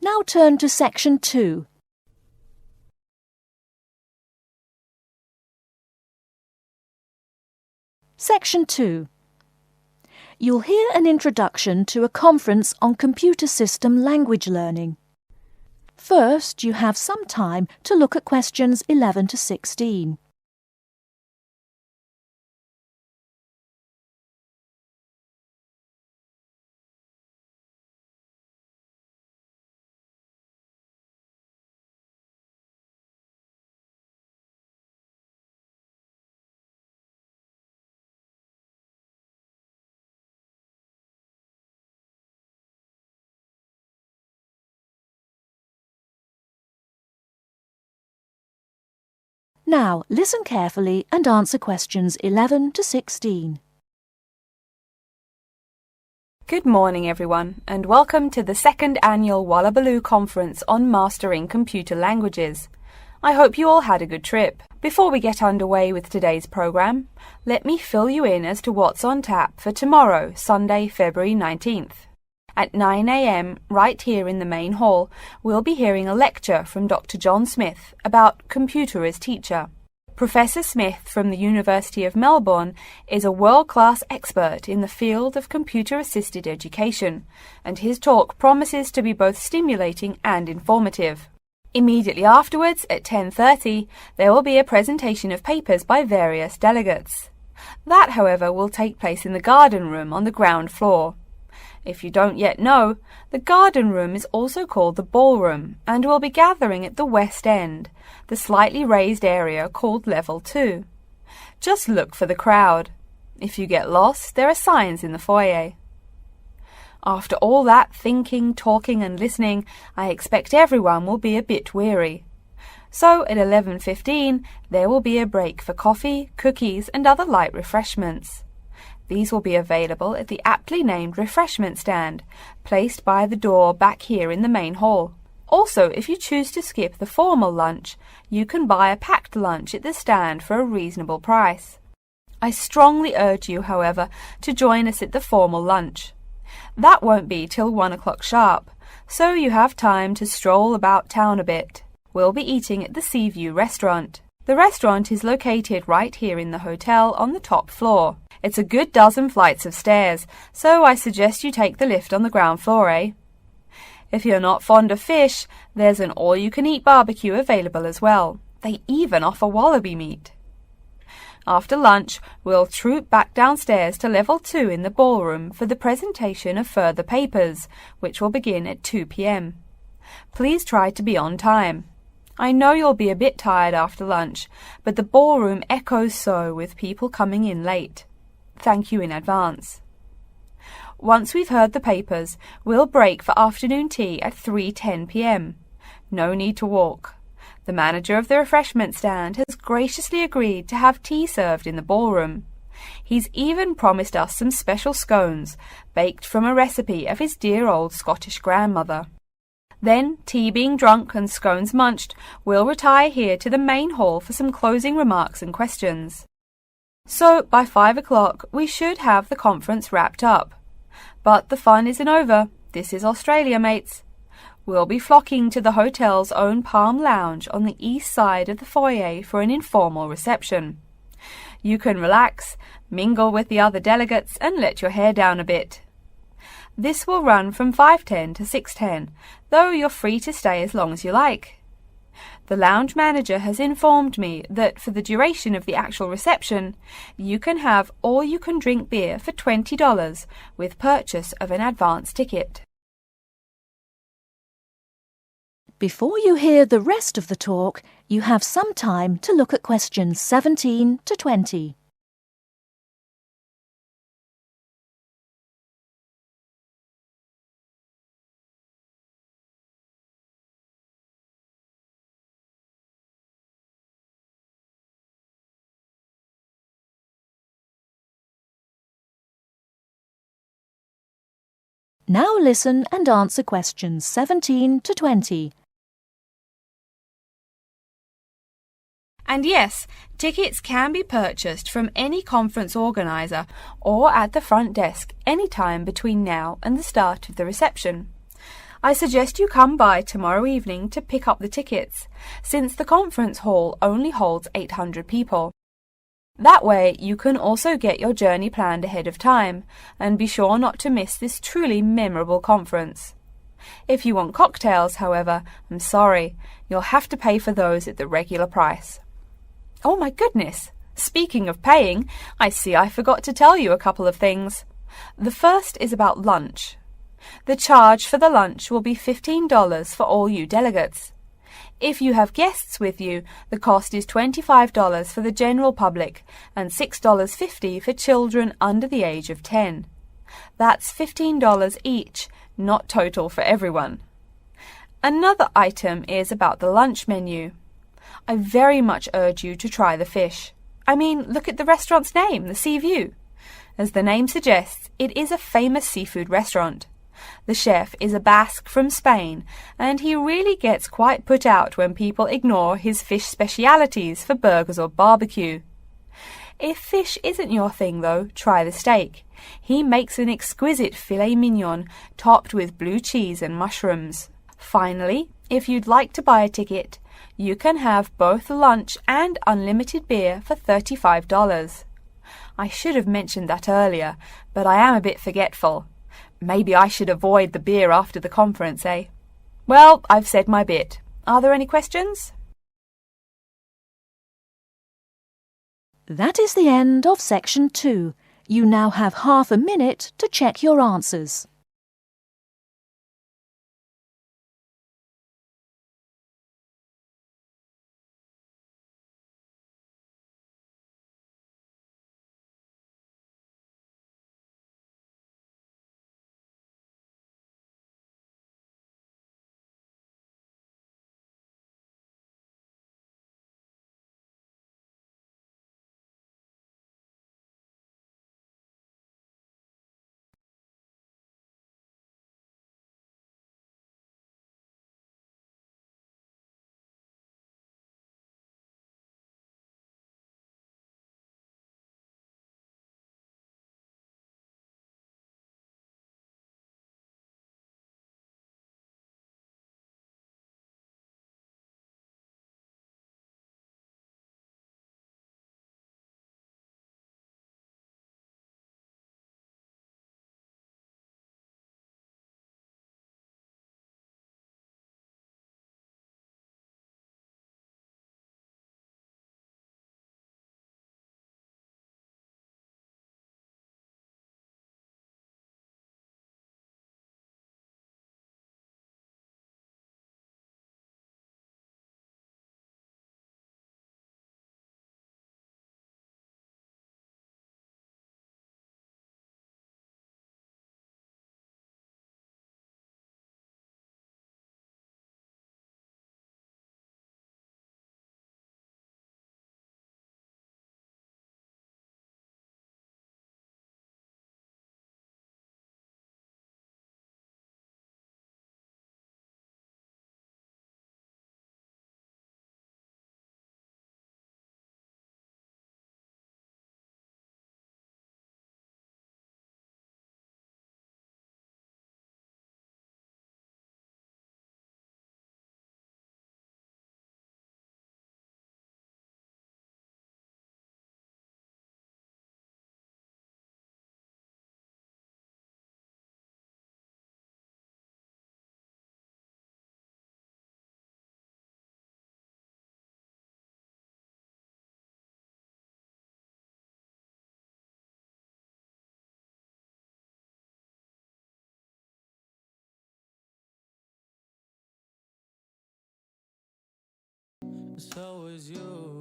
Now turn to Section 2. Section 2. You'll hear an introduction to a conference on computer system language learning. First, you have some time to look at questions 11 to 16. Now, listen carefully and answer questions 11 to 16. Good morning, everyone, and welcome to the second annual Wullaballoo Conference on Mastering Computer Languages. I hope you all had a good trip. Before we get underway with today's program, let me fill you in as to what's on tap for tomorrow, Sunday, February 19th. At 9 a.m, right here in the main hall, we'll be hearing a lecture from Dr. John Smith about computer as teacher. Professor Smith from the University of Melbourne is a world-class expert in the field of computer-assisted education, and his talk promises to be both stimulating and informative. Immediately afterwards, at 10:30, there will be a presentation of papers by various delegates. That, however, will take place in the garden room on the ground floor. If you don't yet know, the garden room is also called the ballroom and will be gathering at the west end, the slightly raised area called Level 2. Just look for the crowd. If you get lost, there are signs in the foyer. After all that thinking, talking and listening, I expect everyone will be a bit weary. So at 11:15, there will be a break for coffee, cookies and other light refreshments. These will be available at the aptly named refreshment stand, placed by the door back here in the main hall. Also, if you choose to skip the formal lunch, you can buy a packed lunch at the stand for a reasonable price. I strongly urge you, however, to join us at the formal lunch. That won't be till 1 o'clock sharp, so you have time to stroll about town a bit. We'll be eating at the Seaview restaurant. The restaurant is located right here in the hotel on the top floor. It's a good dozen flights of stairs, so I suggest you take the lift on the ground floor, eh? If you're not fond of fish, there's an all-you-can-eat barbecue available as well. They even offer wallaby meat. After lunch, we'll troop back downstairs to Level 2 in the ballroom for the presentation of further papers, which will begin at 2 p.m. Please try to be on time. I know you'll be a bit tired after lunch, but the ballroom echoes so with people coming in late. Thank you in advance. Once we've heard the papers, we'll break for afternoon tea at 3:10 p.m. No need to walk. The manager of the refreshment stand has graciously agreed to have tea served in the ballroom. He's even promised us some special scones, baked from a recipe of his dear old Scottish grandmother. Then, tea being drunk and scones munched, we'll retire here to the main hall for some closing remarks and questions. So, by 5 o'clock, we should have the conference wrapped up. But the fun isn't over. This is Australia, mates. We'll be flocking to the hotel's own Palm Lounge on the east side of the foyer for an informal reception. You can relax, mingle with the other delegates, and let your hair down a bit. This will run from 5:10 to 6:10, though you're free to stay as long as you like. The lounge manager has informed me that for the duration of the actual reception, you can have all-you-can-drink beer for $20 with purchase of an advance ticket. Before you hear the rest of the talk, you have some time to look at questions 17 to 20. Now listen and answer questions 17 to 20. And yes, tickets can be purchased from any conference organiser or at the front desk any time between now and the start of the reception. I suggest you come by tomorrow evening to pick up the tickets, since the conference hall only holds 800 people. That way you can also get your journey planned ahead of time and be sure not to miss this truly memorable conference. If you want cocktails, however, I'm sorry, you'll have to pay for those at the regular price. Oh my goodness! Speaking of paying, I see I forgot to tell you a couple of things. The first is about lunch. The charge for the lunch will be $15 for all you delegates. If you have guests with you, the cost is $25 for the general public and $6.50 for children under the age of 10. That's $15 each, not total for everyone. Another item is about the lunch menu. I very much urge you to try the fish. I mean, look at the restaurant's name, the Sea View. As the name suggests, it is a famous seafood restaurant. The chef is a Basque from Spain, and he really gets quite put out when people ignore his fish specialities for burgers or barbecue. If fish isn't your thing, though, try the steak. He makes an exquisite filet mignon topped with blue cheese and mushrooms. Finally, if you'd like to buy a ticket, you can have both lunch and unlimited beer for $35. I should have mentioned that earlier, but I am a bit forgetful. Maybe I should avoid the beer after the conference, eh? Well, I've said my bit. Are there any questions? That is the end of section 2. You now have half a minute to check your answers. So is you.